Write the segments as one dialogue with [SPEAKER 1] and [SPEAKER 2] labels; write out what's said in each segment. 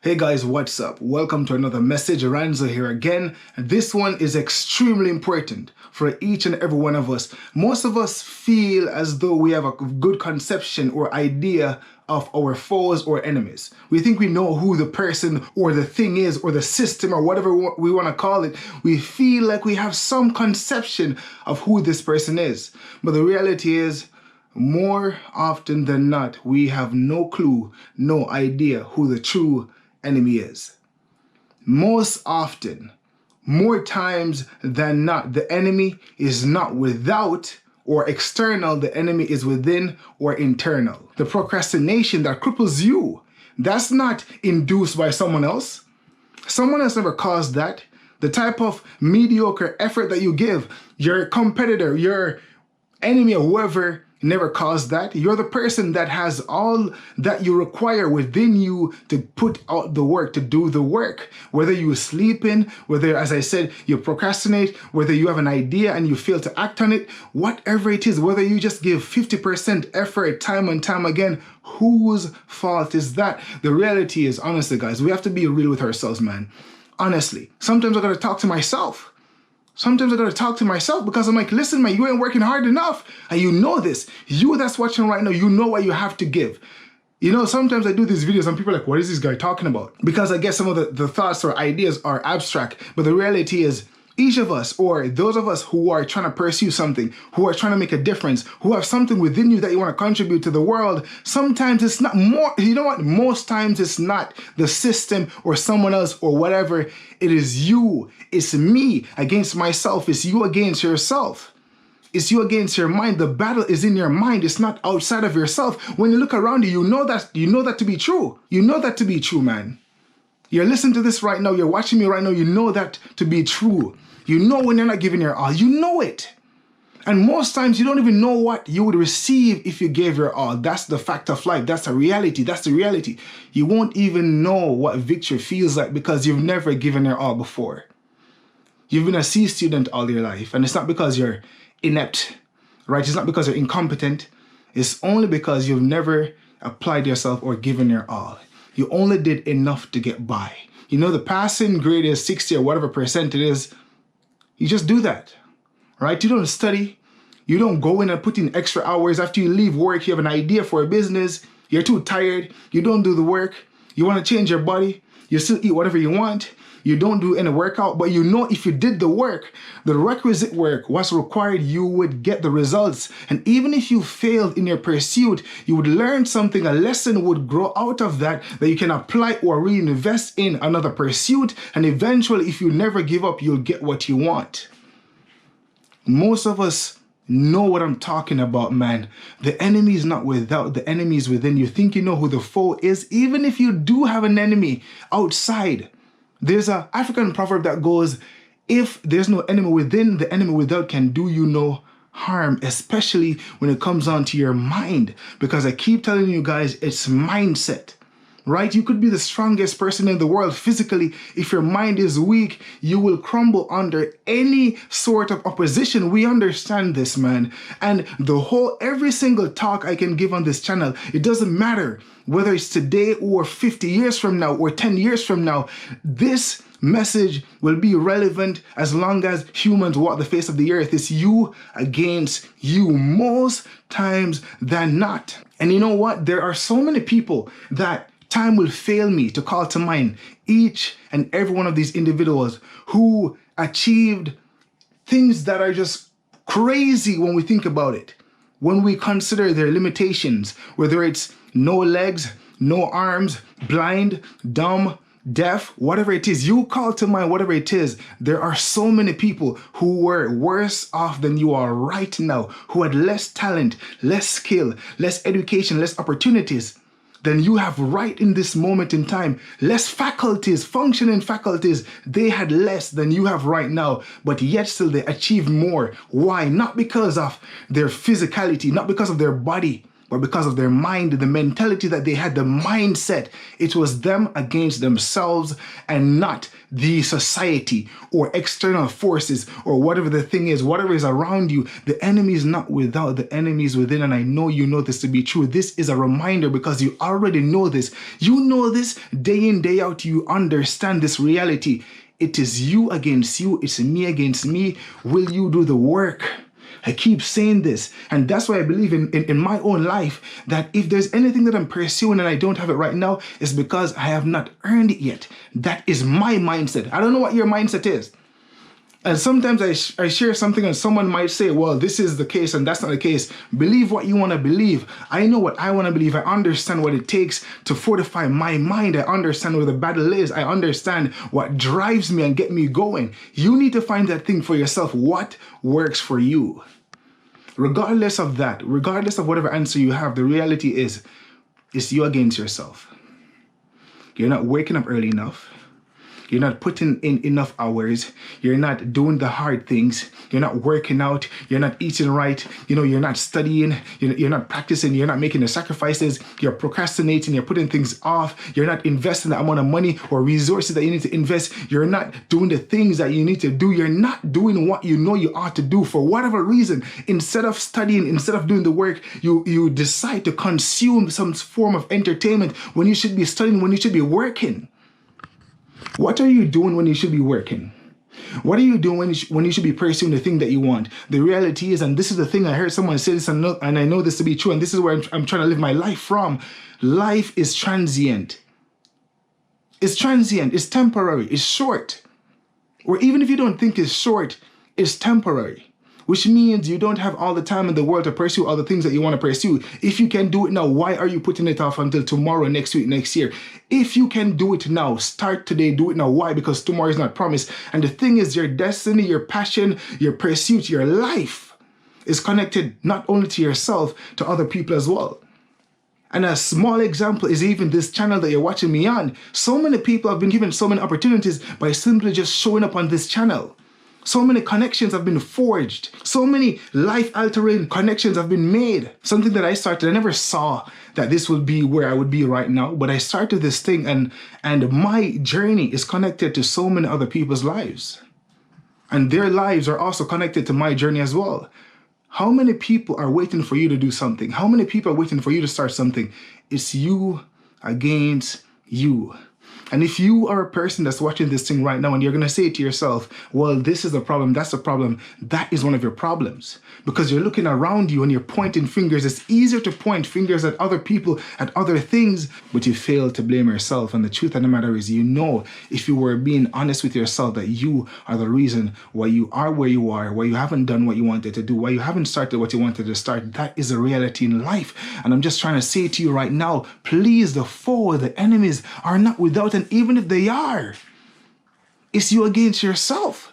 [SPEAKER 1] Hey guys, what's up? Welcome to another message. Ranzo here again. This one is extremely important for each and every one of us. Most of us feel as though we have a good conception or idea of our foes or enemies. We think we know who the person or the thing is or the system or whatever we want to call it. We feel like we have some conception of who this person is. But the reality is, more often than not, we have no clue, no idea who the true enemy is. Most often, more times than not, the enemy is not without or external, the enemy is within or internal. The procrastination that cripples you, that's not induced by someone else. Someone else never caused that. The type of mediocre effort that you give, your competitor, your enemy, or whoever, never caused that. You're the person that has all that you require within you to put out the work, to do the work. Whether you sleep in, whether, as I said, you procrastinate, whether you have an idea and you fail to act on it, whatever it is, whether you just give 50% effort time and time again, whose fault is that? The reality is, honestly, guys, we have to be real with ourselves, man. Honestly, sometimes I gotta talk to myself. Sometimes I gotta talk to myself because I'm like, listen, man, you ain't working hard enough. And you know this. You that's watching right now, you know what you have to give. You know, sometimes I do these videos and people are like, what is this guy talking about? Because I guess some of the thoughts or ideas are abstract. But the reality is, each of us, or those of us who are trying to pursue something, who are trying to make a difference, who have something within you that you want to contribute to the world, sometimes it's not more, you know what? Most times it's not the system or someone else or whatever. It is you. It's me against myself. It's you against yourself. It's you against your mind. The battle is in your mind. It's not outside of yourself. When you look around you, you know that to be true. You know that to be true, man. You're listening to this right now. You're watching me right now. You know that to be true. You know when you're not giving your all. You know it. And most times you don't even know what you would receive if you gave your all. That's the fact of life. That's the reality. That's the reality. You won't even know what victory feels like because you've never given your all before. You've been a C student all your life. And it's not because you're inept, right? It's not because you're incompetent. It's only because you've never applied yourself or given your all. You only did enough to get by. You know, the passing grade is 60 or whatever percent it is. You just do that, right? You don't study. You don't go in and put in extra hours. After you leave work, you have an idea for a business. You're too tired. You don't do the work. You want to change your body. You still eat whatever you want. You don't do any workout, but you know if you did the work, the requisite work, what's required, you would get the results. And even if you failed in your pursuit, you would learn something, a lesson would grow out of that you can apply or reinvest in another pursuit. And eventually, if you never give up, you'll get what you want. Most of us know what I'm talking about, man. The enemy is not without, the enemy is within. You think you know who the foe is, even if you do have an enemy outside. There's an African proverb that goes, if there's no enemy within, the enemy without can do you no harm, especially when it comes on to your mind. Because I keep telling you guys, it's mindset, right? You could be the strongest person in the world physically. If your mind is weak, you will crumble under any sort of opposition. We understand this, man. And every single talk I can give on this channel, it doesn't matter whether it's today or 50 years from now or 10 years from now, this message will be relevant as long as humans walk the face of the earth. It's you against you most times than not. And you know what? There are so many people that time will fail me to call to mind each and every one of these individuals who achieved things that are just crazy when we think about it. When we consider their limitations, whether it's no legs, no arms, blind, dumb, deaf, whatever it is, you call to mind whatever it is. There are so many people who were worse off than you are right now, who had less talent, less skill, less education, less opportunities than you have right in this moment in time. Less faculties, functioning faculties, they had less than you have right now, but yet still they achieved more. Why? Not because of their physicality, not because of their body, But because of their mind, the mentality that they had, the mindset, it was them against themselves and not the society or external forces or whatever the thing is, whatever is around you. The enemy is not without, the enemy is within. And I know you know this to be true. This is a reminder because you already know this. You know this day in, day out. You understand this reality. It is you against you. It's me against me. Will you do the work? I keep saying this, and that's why I believe in my own life that if there's anything that I'm pursuing and I don't have it right now, it's because I have not earned it yet. That is my mindset. I don't know what your mindset is. And sometimes I share something and someone might say, well, this is the case and that's not the case. Believe what you want to believe. I know what I want to believe. I understand what it takes to fortify my mind. I understand where the battle is. I understand what drives me and get me going. You need to find that thing for yourself. What works for you? Regardless of that, regardless of whatever answer you have, the reality is, it's you against yourself. You're not waking up early enough. You're not putting in enough hours. You're not doing the hard things. You're not working out. You're not eating right. You're not studying. You're not practicing. You're not making the sacrifices. You're procrastinating. You're putting things off. You're not investing the amount of money or resources that you need to invest. You're not doing the things that you need to do. You're not doing what you know you ought to do for whatever reason. Instead of studying, instead of doing the work, you decide to consume some form of entertainment when you should be studying, when you should be working. What are you doing when you should be working? What are you doing when you should be pursuing the thing that you want? The reality is, and this is the thing, I heard someone say this and I know this to be true, and this is where I'm trying to live my life from. Life is transient. It's transient. It's temporary. It's short. Or even if you don't think it's short, it's temporary. Which means you don't have all the time in the world to pursue all the things that you want to pursue. If you can do it now, why are you putting it off until tomorrow, next week, next year? If you can do it now, start today, do it now. Why? Because tomorrow is not promised. And the thing is, your destiny, your passion, your pursuit, your life is connected not only to yourself, to other people as well. And a small example is even this channel that you're watching me on. So many people have been given so many opportunities by simply just showing up on this channel. So many connections have been forged. So many life-altering connections have been made. Something that I started, I never saw that this would be where I would be right now, but I started this thing and my journey is connected to so many other people's lives. And their lives are also connected to my journey as well. How many people are waiting for you to do something? How many people are waiting for you to start something? It's you against you. And if you are a person that's watching this thing right now and you're going to say to yourself, well, this is a problem, that's a problem, that is one of your problems. Because you're looking around you and you're pointing fingers. It's easier to point fingers at other people, at other things, but you fail to blame yourself. And the truth of the matter is, if you were being honest with yourself, that you are the reason why you are where you are, why you haven't done what you wanted to do, why you haven't started what you wanted to start. That is a reality in life. And I'm just trying to say to you right now, please, the foe, the enemies are not without. And even if they are, it's you against yourself.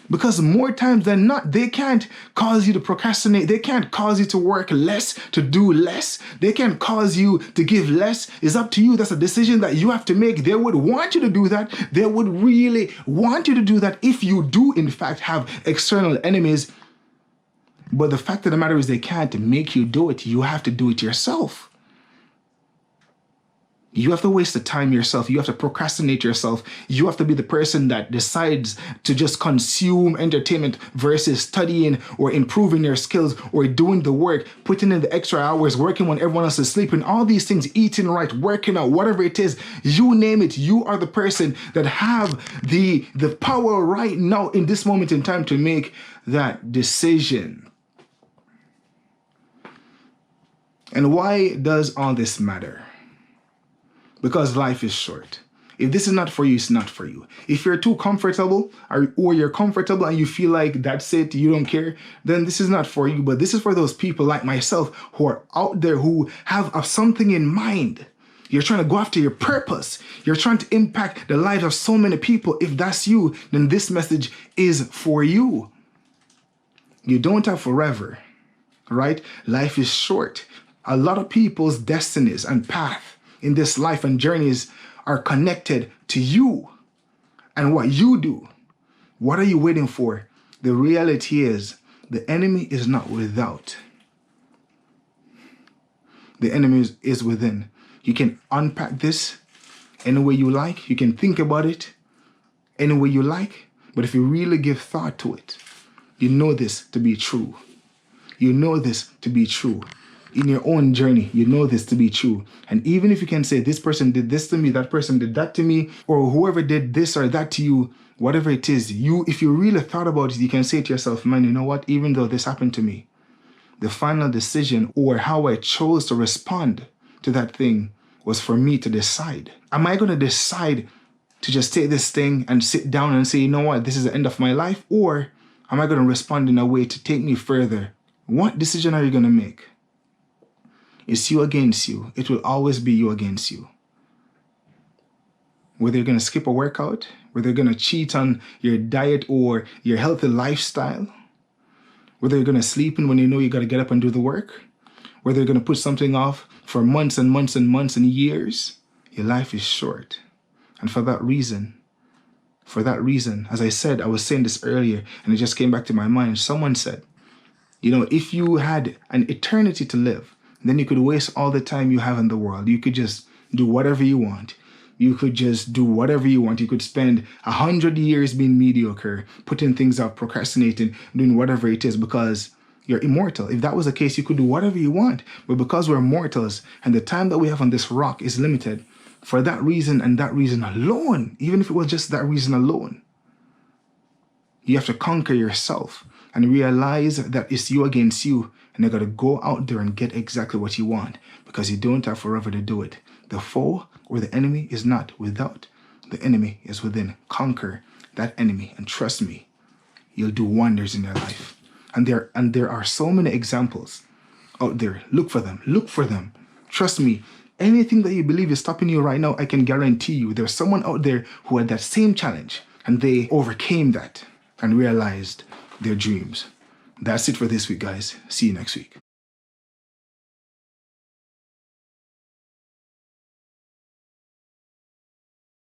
[SPEAKER 1] Because more times than not, they can't cause you to procrastinate. They can't cause you to work less, to do less. They can't cause you to give less. It's up to you. That's a decision that you have to make. They would want you to do that. They would really want you to do that if you do, in fact, have external enemies. But the fact of the matter is, they can't make you do it. You have to do it yourself. You have to waste the time yourself. You have to procrastinate yourself. You have to be the person that decides to just consume entertainment versus studying or improving your skills or doing the work, putting in the extra hours, working when everyone else is sleeping, all these things, eating right, working out, whatever it is, you name it. You are the person that have the power right now in this moment in time to make that decision. And why does all this matter? Because life is short. If this is not for you, it's not for you. If you're too comfortable or you're comfortable and you feel like that's it, you don't care, then this is not for you. But this is for those people like myself who are out there who have something in mind. You're trying to go after your purpose. You're trying to impact the lives of so many people. If that's you, then this message is for you. You don't have forever, right? Life is short. A lot of people's destinies and path in this life and journeys are connected to you and what you do. What are you waiting for? The reality is, the enemy is not without. the enemy is within. You can unpack this any way you like. You can think about it any way you like. But if you really give thought to it, you know this to be true. You know this to be true. In your own journey, you know this to be true. And even if you can say, this person did this to me, that person did that to me, or whoever did this or that to you, whatever it is, if you really thought about it, you can say to yourself, man, you know what? Even though this happened to me, the final decision or how I chose to respond to that thing was for me to decide. Am I going to decide to just take this thing and sit down and say, you know what, this is the end of my life? Or am I going to respond in a way to take me further? What decision are you going to make? It's you against you. It will always be you against you. Whether you're going to skip a workout, whether you're going to cheat on your diet or your healthy lifestyle, whether you're going to sleep in when you know you got to get up and do the work, whether you're going to put something off for months and months and months and years, your life is short. And for that reason, as I said, I was saying this earlier and it just came back to my mind. Someone said, you know, if you had an eternity to live, then you could waste all the time you have in the world. You could just do whatever you want. You could just do whatever you want. You could spend 100 years being mediocre, putting things off, procrastinating, doing whatever it is because you're immortal. If that was the case, you could do whatever you want. But because we're mortals and the time that we have on this rock is limited, for that reason and that reason alone, even if it was just that reason alone, you have to conquer yourself and realize that it's you against you. And you got to go out there and get exactly what you want because you don't have forever to do it. The foe or the enemy is not without. The enemy is within. Conquer that enemy and trust me, you'll do wonders in your life. And there are so many examples out there. Look for them. Look for them. Trust me. Anything that you believe is stopping you right now, I can guarantee you there's someone out there who had that same challenge and they overcame that and realized their dreams. That's it for this week, guys. See you next week.